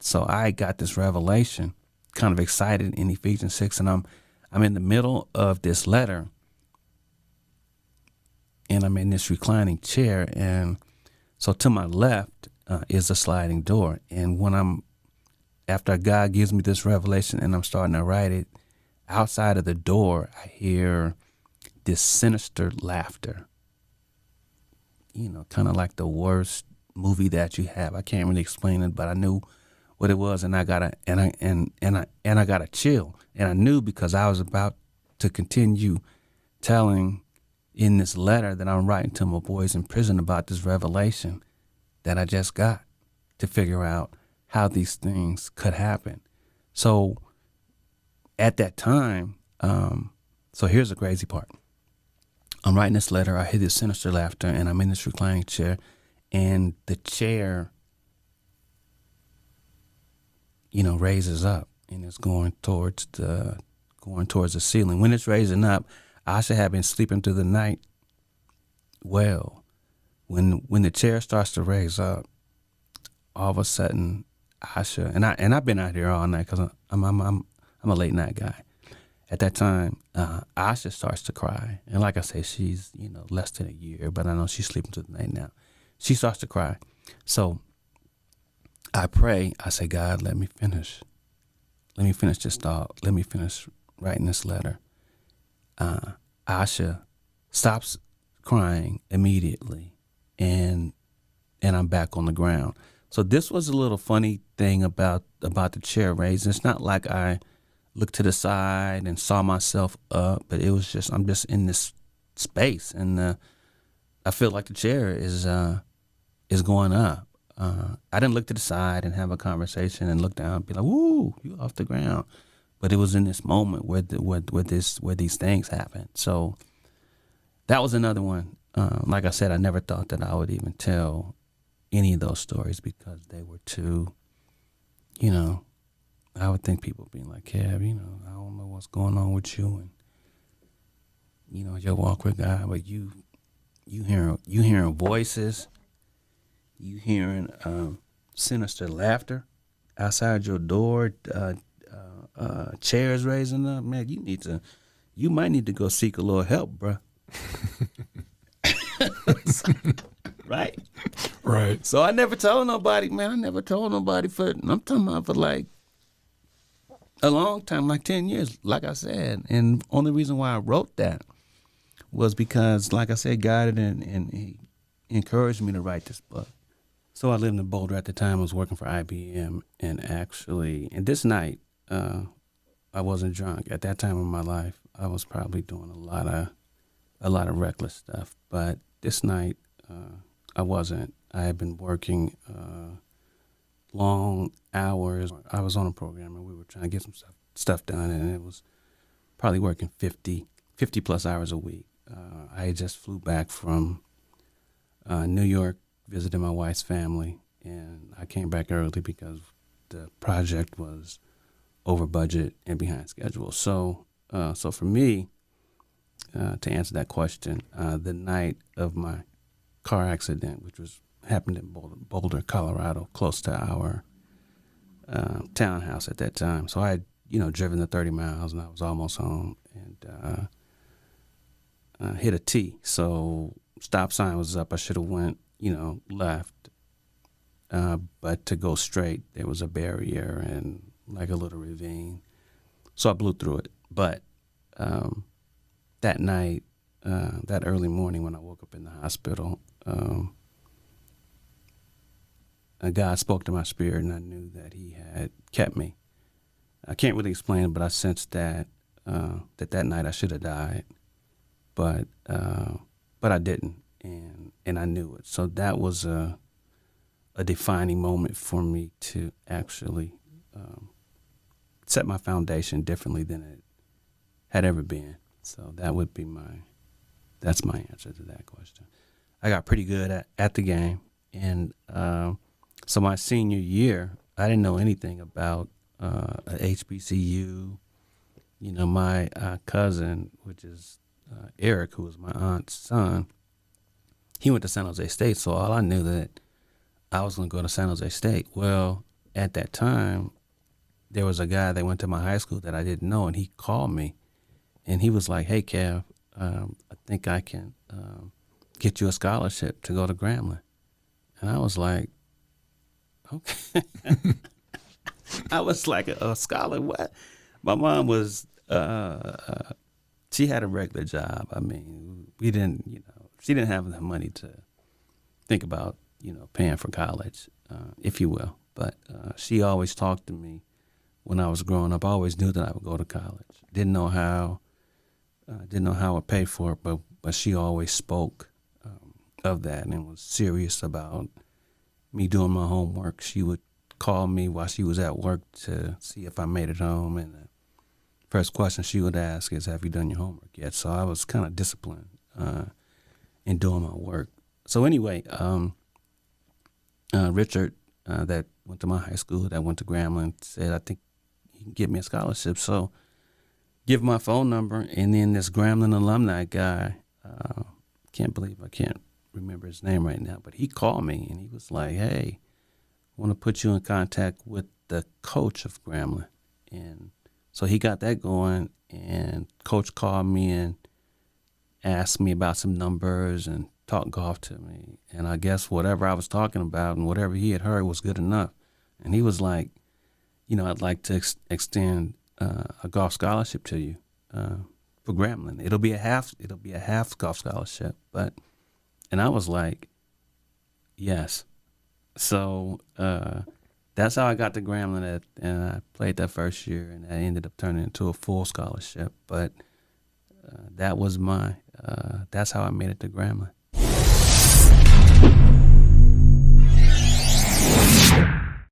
so I got this revelation, kind of excited in Ephesians 6, and I'm in the middle of this letter, and I'm in this reclining chair, and so to my left is a sliding door, and after God gives me this revelation and I'm starting to write it, outside of the door, I hear this sinister laughter. Kind of like the worst movie that you have. I can't really explain it, but I knew what it was, and I got a chill, and I knew because I was about to continue telling in this letter that I'm writing to my boys in prison about this revelation that I just got to figure out how these things could happen. So at that time, so here's the crazy part. I'm writing this letter, I hear this sinister laughter, and I'm in this reclining chair, and the chair, raises up and it's going towards the ceiling. When it's raising up, I should have been sleeping through the night. Well, when the chair starts to raise up, all of a sudden, Asha, and I've been out here all night because I'm a late night guy. At that time, Asha starts to cry, and like I say, she's less than a year, but I know she's sleeping through the night now. She starts to cry, so I pray. I say, God, let me finish this thought. Let me finish writing this letter. Asha stops crying immediately, and I'm back on the ground. So this was a little funny thing about the chair raising. It's not like I looked to the side and saw myself up, but it was just, I'm just in this space, and I feel like the chair is going up. I didn't look to the side and have a conversation and look down and be like, "Woo, you off the ground." But it was in this moment where these things happen. So that was another one. Like I said, I never thought that I would even tell any of those stories because they were too, I would think people being like, Kev, I don't know what's going on with you, and your walk with God, but you hearing voices, you hearing sinister laughter outside your door, chairs raising up, man. You might need to go seek a little help, bruh. Right? Right. So I never told nobody, man. I'm talking about for like a long time, like 10 years, like I said. And only reason why I wrote that was because, like I said, God and he encouraged me to write this book. So I lived in Boulder at the time. I was working for IBM, and this night, I wasn't drunk. At that time in my life, I was probably doing a lot of reckless stuff. But this night, I wasn't. I had been working long hours. I was on a program, and we were trying to get some stuff done, and it was probably working 50 plus hours a week. I had just flew back from New York, visited my wife's family, and I came back early because the project was over budget and behind schedule. So for me, to answer that question, the night of my car accident, which happened in Boulder, Colorado, close to our townhouse at that time. So I had, driven the 30 miles, and I was almost home, and hit a T. So stop sign was up. I should have went, left. But to go straight, there was a barrier and like a little ravine. So I blew through it. But that night, that early morning when I woke up in the hospital, God spoke to my spirit, and I knew that he had kept me. I can't really explain it, but I sensed that that night I should have died, but I didn't, and I knew it. So that was a defining moment for me to actually set my foundation differently than it had ever been. So that's my answer to that question. I got pretty good at the game, and so my senior year, I didn't know anything about HBCU. My cousin, which is Eric, who was my aunt's son, he went to San Jose State, so all I knew that I was going to go to San Jose State. Well, at that time, there was a guy that went to my high school that I didn't know, and he called me, and he was like, "Hey, Kev, I think I can get you a scholarship to go to Grambling." And I was like, "Okay." I was like, "A scholar? What?" My mom was, she had a regular job. I mean, we didn't, she didn't have the money to think about, paying for college, if you will. But she always talked to me when I was growing up. I always knew that I would go to college. Didn't know how I would pay for it, but she always spoke of that and was serious about me doing my homework. She would call me while she was at work to see if I made it home, and the first question she would ask is, "Have you done your homework yet?" So I was kind of disciplined in doing my work. So anyway, Richard, that went to my high school, that went to Grambling, said, "I think you can get me a scholarship." So give my phone number, and then this Grambling alumni guy, can't believe I can't remember his name right now, but he called me and he was like, "Hey, I want to put you in contact with the coach of Grambling." And so he got that going, and coach called me and asked me about some numbers and talked golf to me. And I guess whatever I was talking about and whatever he had heard was good enough. And he was like, "I'd like to extend a golf scholarship to you for Grambling. It'll be a half golf scholarship." And I was like, "Yes." So that's how I got to Grambling, and I played that first year, and that ended up turning into a full scholarship. But that's how I made it to Grambling.